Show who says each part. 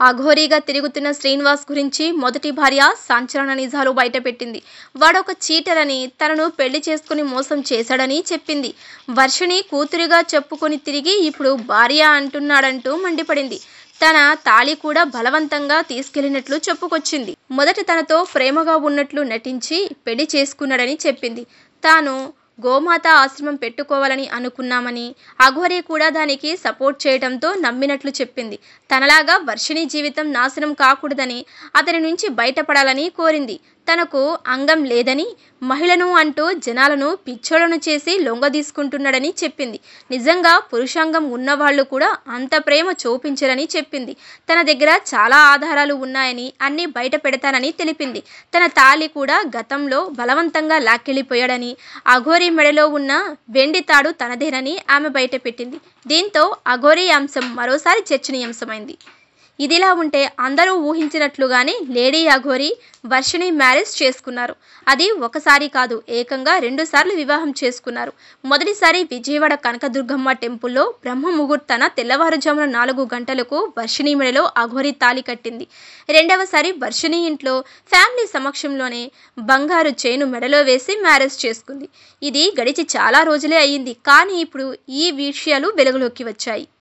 Speaker 1: అఘోరీగా తిరుగుతున్న శ్రీనివాస్ గురించి మొదటి భార్య సంచలన నిజాలు బయటపెట్టింది. వాడొక చీటరని, తనను పెళ్లి చేసుకుని మోసం చేశాడని చెప్పింది. వర్షిణి కూతురిగా చెప్పుకొని తిరిగి ఇప్పుడు భార్య అంటున్నాడంటూ మండిపడింది. తన తాళి కూడా బలవంతంగా తీసుకెళ్లినట్లు చెప్పుకొచ్చింది. మొదట తనతో ప్రేమగా ఉన్నట్లు నటించి పెళ్లి చేసుకున్నాడని చెప్పింది. తాను గోమాత ఆశ్రమం పెట్టుకోవాలని అనుకున్నామని, అఘోరీ కూడా దానికి సపోర్ట్ చేయడంతో నమ్మినట్లు చెప్పింది. తనలాగా వర్షిణి జీవితం నాశనం కాకూడదని, అతని నుంచి బయటపడాలని కోరింది. తనకు అంగం లేదని, మహిళను అంటూ జనాలను పిచ్చోళ్లను చేసి లొంగదీసుకుంటున్నాడని చెప్పింది. నిజంగా పురుషాంగం ఉన్నవాళ్లు కూడా అంత ప్రేమ చూపించరని చెప్పింది. తన దగ్గర చాలా ఆధారాలు ఉన్నాయని, అన్నీ బయట పెడతానని తెలిపింది. తన తాళి కూడా గతంలో బలవంతంగా లాక్కెళ్లిపోయాడని, అఘోరీ మెడలో ఉన్న వెండి తాడు తనదేనని ఆమె బయటపెట్టింది. దీంతో అఘోరీ అంశం మరోసారి చర్చనీయాంశమైంది. ఇదిలా ఉంటే అందరూ ఊహించినట్లుగానే లేడీ అఘోరీ, వర్షిణి మ్యారేజ్ చేసుకున్నారు. అది ఒకసారి కాదు, ఏకంగా 2 సార్లు వివాహం చేసుకున్నారు. మొదటిసారి విజయవాడ కనకదుర్గమ్మ టెంపుల్లో బ్రహ్మ ముహూర్తాన తెల్లవారుజామున 4 గంటలకు వర్షిణి మెడలో అఘోరీ తాళి కట్టింది. రెండవసారి వర్షిణి ఇంట్లో ఫ్యామిలీ సమక్షంలోనే బంగారు చైను మెడలో వేసి మ్యారేజ్ చేసుకుంది. ఇది గడిచి చాలా రోజులే అయ్యింది. కానీ ఇప్పుడు ఈ విషయాలు వెలుగులోకి వచ్చాయి.